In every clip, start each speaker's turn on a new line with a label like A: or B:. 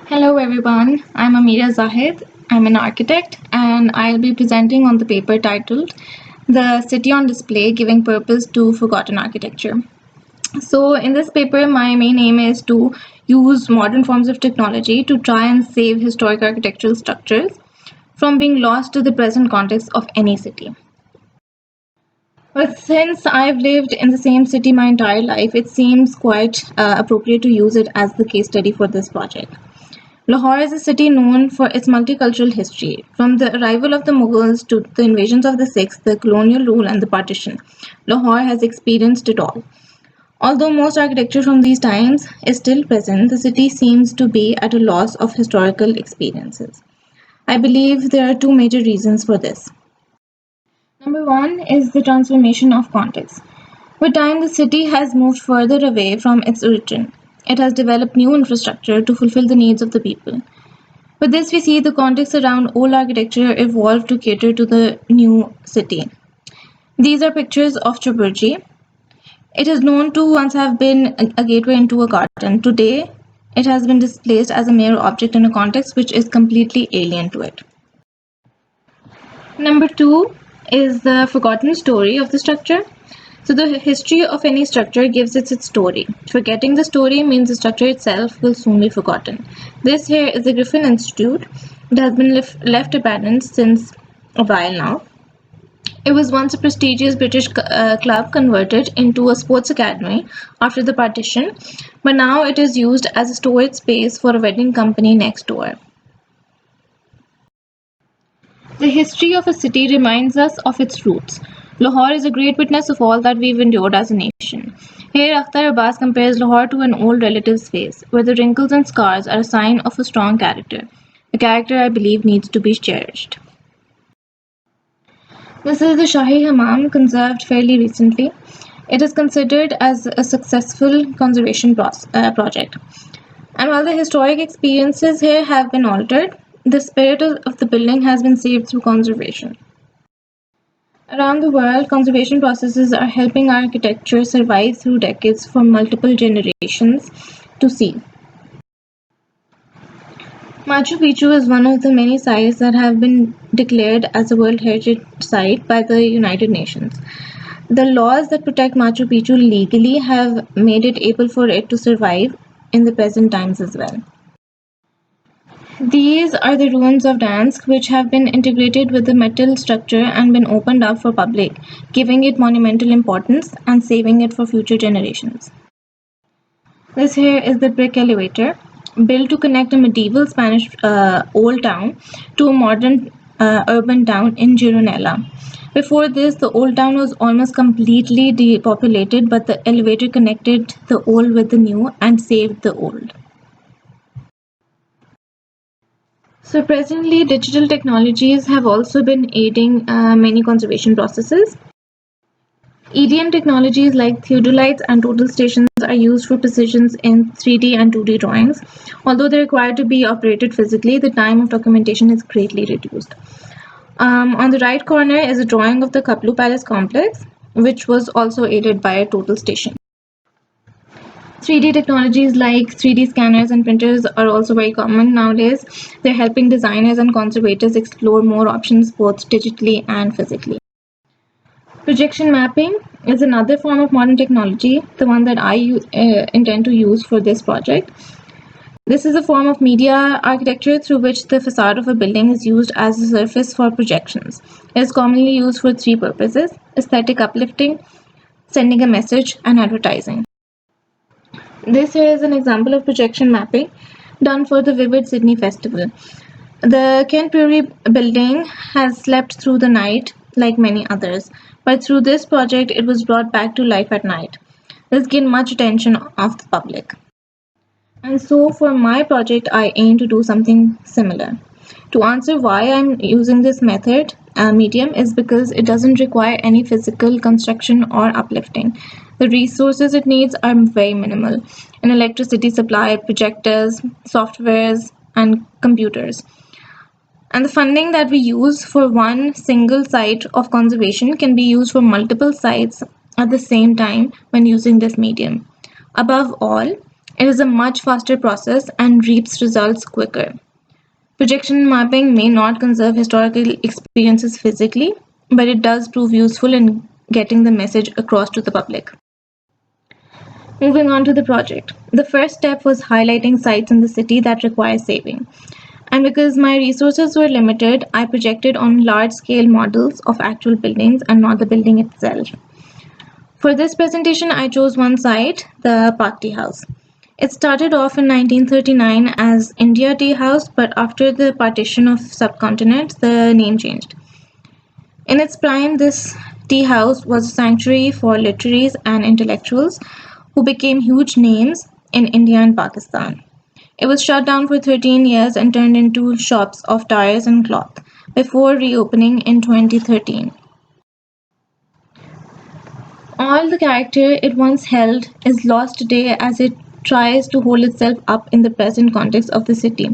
A: Hello everyone, I'm Amira Zahid. I'm an architect and I'll be presenting on the paper titled The City on Display Giving Purpose to Forgotten Architecture. So, in this paper, my main aim is to use modern forms of technology to try and save historic architectural structures from being lost to the present context of any city. But since I've lived in the same city my entire life, it seems quite appropriate to use it as the case study for this project. Lahore is a city known for its multicultural history. From the arrival of the Mughals to the invasions of the Sikhs, the colonial rule, and the partition, Lahore has experienced it all. Although most architecture from these times is still present, the city seems to be at a loss of historical experiences. I believe there are two major reasons for this. Number one is the transformation of context. With time, the city has moved further away from its origin. It has developed new infrastructure to fulfill the needs of the people. With this, we see the context around old architecture evolve to cater to the new city. These are pictures of Chaburji. It is known to once have been a gateway into a garden. Today, it has been displaced as a mere object in a context which is completely alien to it. Number two is the forgotten story of the structure. So the history of any structure gives it its story. Forgetting the story means the structure itself will soon be forgotten. This here is the Griffin Institute. It has been left abandoned since a while now. It was once a prestigious British club converted into a sports academy after the partition, but now it is used as a storage space for a wedding company next door. The history of a city reminds us of its roots. Lahore is a great witness of all that we've endured as a nation. Here, Akhtar Abbas compares Lahore to an old relative's face, where the wrinkles and scars are a sign of a strong character. A character I believe needs to be cherished. This is the Shahi Hammam, conserved fairly recently. It is considered as a successful conservation project. And while the historic experiences here have been altered, the spirit of the building has been saved through conservation. Around the world, conservation processes are helping architecture survive through decades for multiple generations to see. Machu Picchu is one of the many sites that have been declared as a World Heritage Site by the United Nations. The laws that protect Machu Picchu legally have made it able for it to survive in the present times as well. These are the ruins of Dansk, which have been integrated with the metal structure and been opened up for public, giving it monumental importance and saving it for future generations. This here is the brick elevator, built to connect a medieval Spanish old town to a modern urban town in Gironella. Before this, the old town was almost completely depopulated, but the elevator connected the old with the new and saved the old. So presently, digital technologies have also been aiding many conservation processes. EDM technologies like theodolites and total stations are used for precisions in 3D and 2D drawings. Although they're required to be operated physically, the time of documentation is greatly reduced. On the right corner is a drawing of the Kaplu Palace complex, which was also aided by a total station. 3D technologies like 3D scanners and printers are also very common nowadays. They're helping designers and conservators explore more options both digitally and physically. Projection mapping is another form of modern technology, the one that I intend to use for this project. This is a form of media architecture through which the facade of a building is used as a surface for projections. It is commonly used for three purposes: aesthetic uplifting, sending a message, and advertising. This here is an example of projection mapping done for the Vivid Sydney Festival. The Ken Puri building has slept through the night like many others, but through this project it was brought back to life at night. This gained much attention of the public. And so for my project I aim to do something similar. To answer why I'm using this medium is because it doesn't require any physical construction or uplifting. The resources it needs are very minimal: an electricity supply, projectors, softwares, and computers. And the funding that we use for one single site of conservation can be used for multiple sites at the same time when using this medium. Above all, It is a much faster process and reaps results quicker. Projection mapping may not conserve historical experiences physically, but it does prove useful in getting the message across to the public. Moving on to the project. The first step was highlighting sites in the city that require saving. And because my resources were limited, I projected on large scale models of actual buildings and not the building itself. For this presentation, I chose one site, the Park Tea House. It started off in 1939 as India Tea House, but after the partition of subcontinent, the name changed. In its prime, this tea house was a sanctuary for literaries and intellectuals who became huge names in India and Pakistan. It was shut down for 13 years and turned into shops of tires and cloth before reopening in 2013. All the character it once held is lost today as it tries to hold itself up in the present context of the city.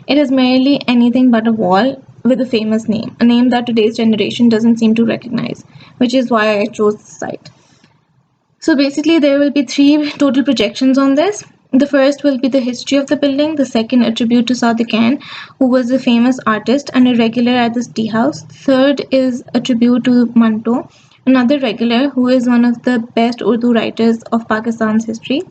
A: It is merely anything but a wall with a famous name, a name that today's generation doesn't seem to recognize, which is why I chose the site. So basically, there will be three total projections on this. The first will be the history of the building, the second, a tribute to Sadiq Khan, who was a famous artist and a regular at this tea house. Third is a tribute to Manto, another regular who is one of the best Urdu writers of Pakistan's history.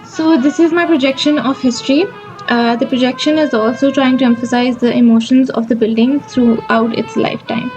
A: So, this is my projection of history. The projection is also trying to emphasize the emotions of the building throughout its lifetime.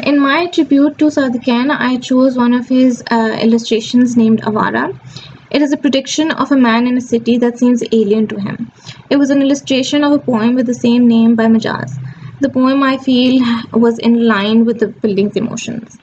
A: In my tribute to Sadiq Khan, I chose one of his illustrations named Avara. It is a prediction of a man in a city that seems alien to him. It was an illustration of a poem with the same name by Majaz. The poem, I feel, was in line with the building's emotions.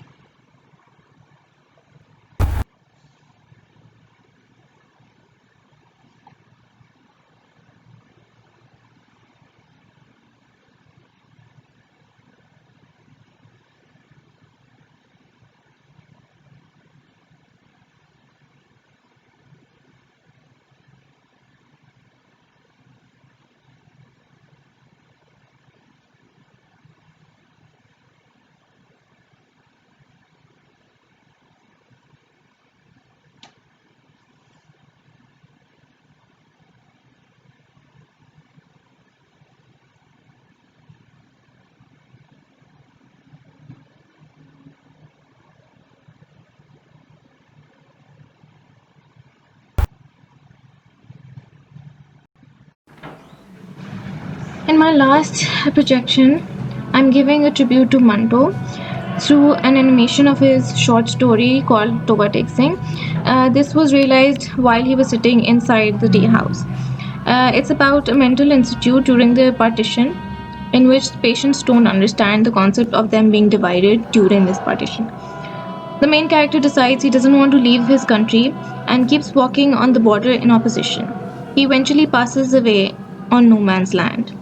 A: In my last projection, I'm giving a tribute to Manto through an animation of his short story called Toba Tek Singh. This was realized while he was sitting inside the tea house. It's about a mental institute during the partition in which patients don't understand the concept of them being divided during this partition. The main character decides he doesn't want to leave his country and keeps walking on the border in opposition. He eventually passes away on no man's land.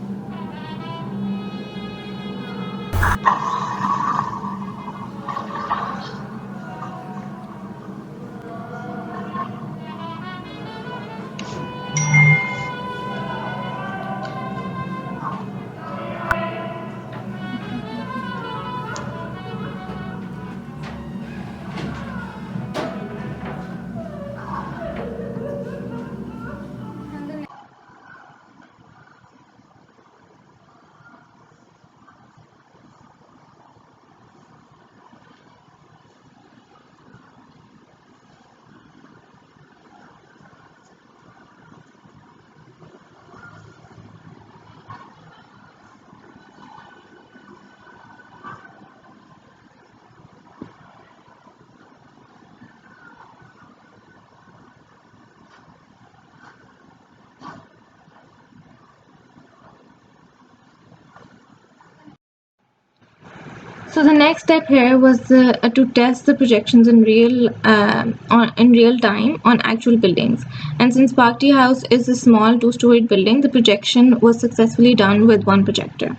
A: So the next step here was to test the projections in real time on actual buildings. And since Bhakti House is a small two-storied building, the projection was successfully done with one projector.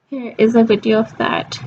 A: Here is a video of that.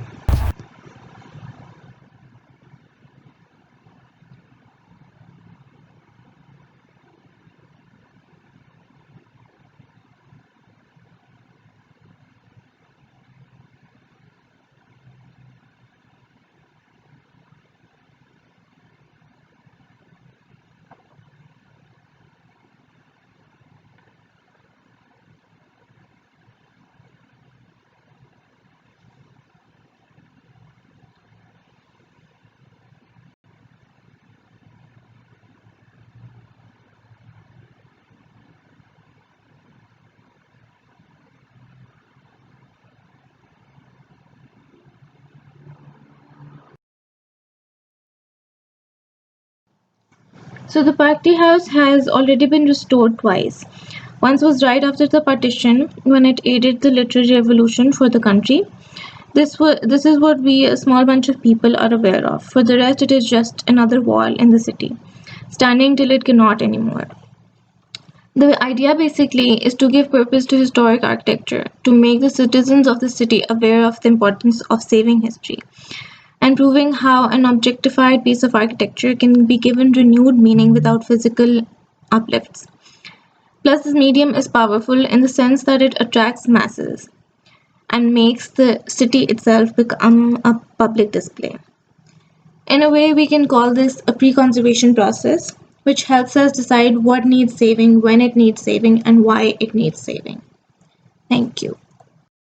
A: So the Bhakti House has already been restored twice. Once was right after the partition, when it aided the literary revolution for the country. This is what we, a small bunch of people, are aware of. For the rest, it is just another wall in the city, standing till it cannot anymore. The idea basically is to give purpose to historic architecture, to make the citizens of the city aware of the importance of saving history, and proving how an objectified piece of architecture can be given renewed meaning without physical uplifts. Plus, this medium is powerful in the sense that it attracts masses and makes the city itself become a public display. In a way, we can call this a pre-conservation process, which helps us decide what needs saving, when it needs saving, and why it needs saving. Thank you.